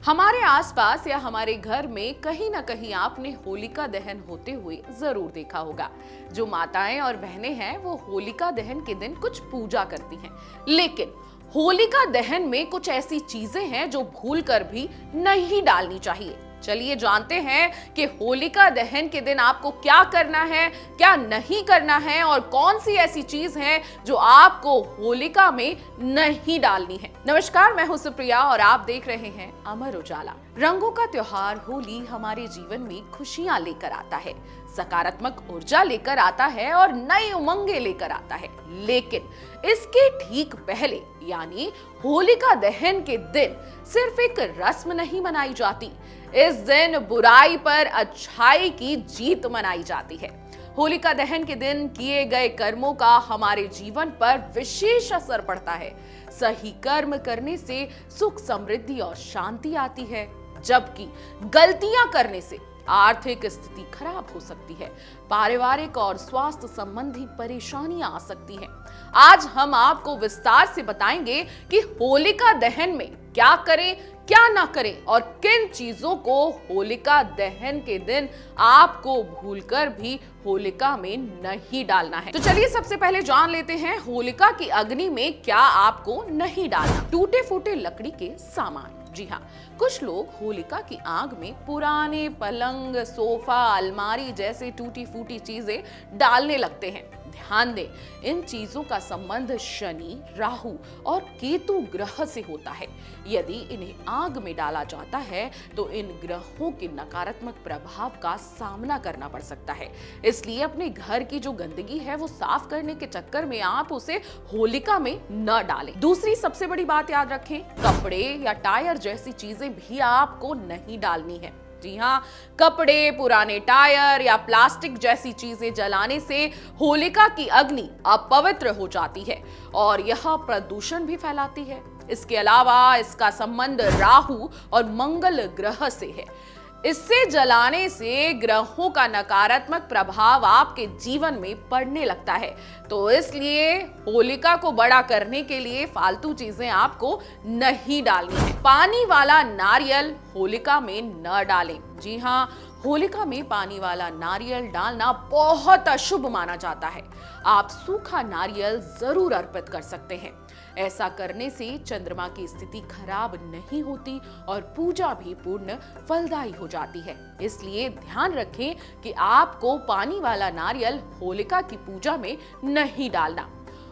हमारे आसपास या हमारे घर में कहीं ना कहीं आपने होलिका दहन होते हुए जरूर देखा होगा। जो माताएं और बहनें हैं वो होलिका दहन के दिन कुछ पूजा करती हैं, लेकिन होलिका दहन में कुछ ऐसी चीजें हैं जो भूलकर भी नहीं डालनी चाहिए। चलिए जानते हैं कि होलिका दहन के दिन आपको क्या करना है, क्या नहीं करना है और कौन सी ऐसी चीज है जो आपको होलिका में नहीं डालनी है। नमस्कार, मैं हूं सुप्रिया और आप देख रहे हैं अमर उजाला। रंगों का त्योहार होली हमारे जीवन में खुशियां लेकर आता है, सकारात्मक ऊर्जा लेकर आता है और नई उमंगें लेकर आता है। लेकिन इसके ठीक पहले यानी होलिका दहन के दिन सिर्फ एक रस्म नहीं मनाई जाती, इस दिन बुराई पर अच्छाई की जीत मनाई जाती है। होलिका दहन के दिन किए गए कर्मों का हमारे जीवन पर विशेष असर पड़ता है। सही कर्म करने से सुख, समृद्धि और शांति आती है, जबकि गलतियां करने से आर्थिक स्थिति खराब हो सकती है, पारिवारिक और स्वास्थ्य संबंधी परेशानियां आ सकती हैं। आज हम आपको विस्तार से बताएंगे कि होलिका दहन में क्या करें, क्या ना करें और किन चीजों को होलिका दहन के दिन आपको भूलकर भी होलिका में नहीं डालना है। तो चलिए सबसे पहले जान लेते हैं होलिका की अग्नि में क्या आपको नहीं डालना। टूटे फूटे लकड़ी के सामान। जी हाँ, कुछ लोग होलिका की आग में पुराने पलंग, सोफा, अलमारी जैसे टूटी फूटी चीजें डालने लगते हैं। ध्यान दें, इन चीजों का संबंध शनि, राहु और केतु ग्रह से होता है। यदि इन्हें आग में डाला जाता है तो इन ग्रहों के नकारात्मक प्रभाव का सामना करना पड़ सकता है। इसलिए अपने घर की जो गंदगी है वो साफ करने के चक्कर में आप उसे होलिका में न डालें। दूसरी सबसे बड़ी बात याद रखें, कपड़े या टायर जैसी चीजें भी आपको नहीं डालनी है। जी हाँ, कपड़े, पुराने टायर या प्लास्टिक जैसी चीजें जलाने से होलिका की अग्नि अपवित्र हो जाती है और यह प्रदूषण भी फैलाती है। इसके अलावा इसका संबंध राहु और मंगल ग्रह से है। इससे जलाने से ग्रहों का नकारात्मक प्रभाव आपके जीवन में पड़ने लगता है। तो इसलिए होलिका को बड़ा करने के लिए फालतू चीजें आपको नहीं डालनी है। पानी वाला नारियल होलिका में न डालें। जी हाँ, होलिका में पानी वाला नारियल डालना बहुत अशुभ माना जाता है। आप सूखा नारियल जरूर अर्पित कर सकते हैं। ऐसा करने से चंद्रमा की स्थिति खराब नहीं होती और पूजा भी पूर्ण फलदायी हो जाती है। इसलिए ध्यान रखें कि आपको पानी वाला नारियल होलिका की पूजा में नहीं डालना।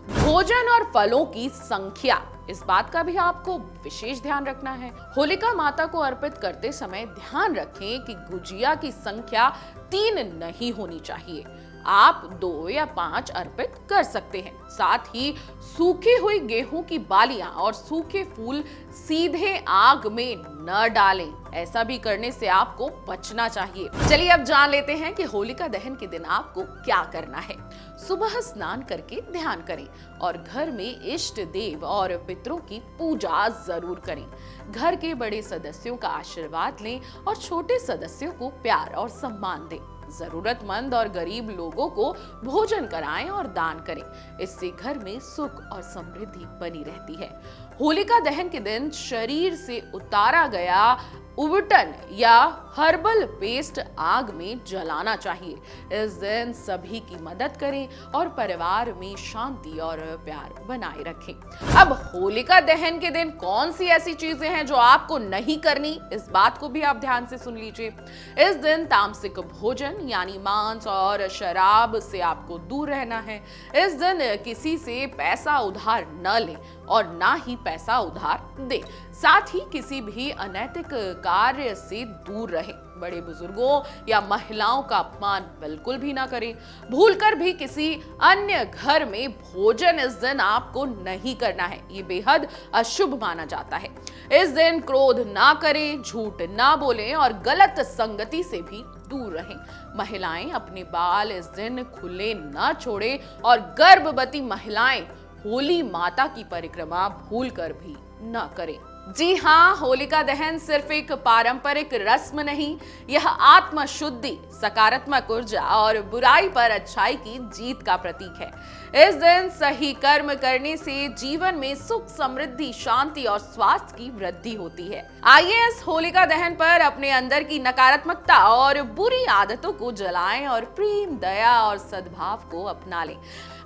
भोजन और फलों की संख्या, इस बात का भी आपको विशेष ध्यान रखना है। होलिका माता को अर्पित करते समय ध्यान रखें कि गुजिया की संख्या 3 नहीं होनी चाहिए। आप 2 या 5 अर्पित कर सकते हैं। साथ ही सूखी हुई गेहूं की बालियां और सूखे फूल सीधे आग में न डालें। ऐसा भी करने से आपको बचना चाहिए। चलिए अब जान लेते हैं कि होलिका दहन के दिन आपको क्या करना है। सुबह स्नान करके ध्यान करें और घर में इष्ट देव और पितरों की पूजा जरूर करें। घर के बड़े सदस्यों का आशीर्वाद लें और छोटे सदस्यों को प्यार और सम्मान दें। जरूरतमंद और गरीब लोगों को भोजन कराएं और दान करें। इससे घर में सुख और समृद्धि बनी रहती है। होलिका दहन के दिन शरीर से उतारा गया उबटन या हर्बल पेस्ट आग में जलाना चाहिए। इस दिन सभी की मदद करें और परिवार में शांति और प्यार बनाए रखें। अब होलिका दहन के दिन कौन सी ऐसी चीजें हैं जो आपको नहीं करनी, इस बात को भी आप ध्यान से सुन लीजिए। इस दिन तामसिक भोजन यानी मांस और शराब से आपको दूर रहना है। इस दिन किसी से पैसा उधार न लें और ना ही पैसा उधार दे। साथ ही किसी भी अनैतिक कार्य से दूर रहें। बड़े बुजुर्गों या महिलाओं का अपमान बिल्कुल भी ना करें। भूलकर भी किसी अन्य घर में भोजन इस दिन आपको नहीं करना है, ये बेहद अशुभ माना जाता है। इस दिन क्रोध ना करें, झूठ ना बोलें और गलत संगति से भी दूर रहें। महिलाएं अपने बाल इस दिन खुले ना छोड़ें और गर्भवती महिलाएं होली माता की परिक्रमा भूलकर भी न करें। जी हाँ, होलिका दहन सिर्फ एक पारंपरिक रस्म नहीं, यह आत्मशुद्धि, सकारात्मक ऊर्जा और बुराई पर अच्छाई की जीत का प्रतीक है। इस दिन सही कर्म करने से जीवन में सुख, समृद्धि, शांति और स्वास्थ्य की वृद्धि होती है। आइए इस होलिका दहन पर अपने अंदर की नकारात्मकता और बुरी आदतों को जलाएं और प्रेम, दया और सद्भाव को अपना लें।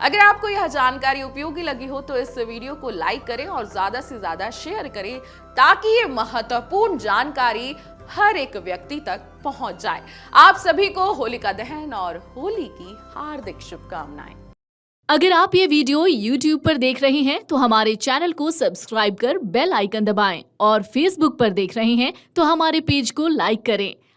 अगर आपको यह जानकारी उपयोगी लगी हो तो इस वीडियो को लाइक करें और ज्यादा से ज्यादा शेयर करें, ताकि ये महत्वपूर्ण जानकारी हर एक व्यक्ति तक पहुंच जाए। आप सभी को होलिका दहन और होली की हार्दिक शुभकामनाएं। अगर आप ये वीडियो YouTube पर देख रहे हैं तो हमारे चैनल को सब्सक्राइब कर बेल आइकन दबाएं और Facebook पर देख रहे हैं तो हमारे पेज को लाइक करें।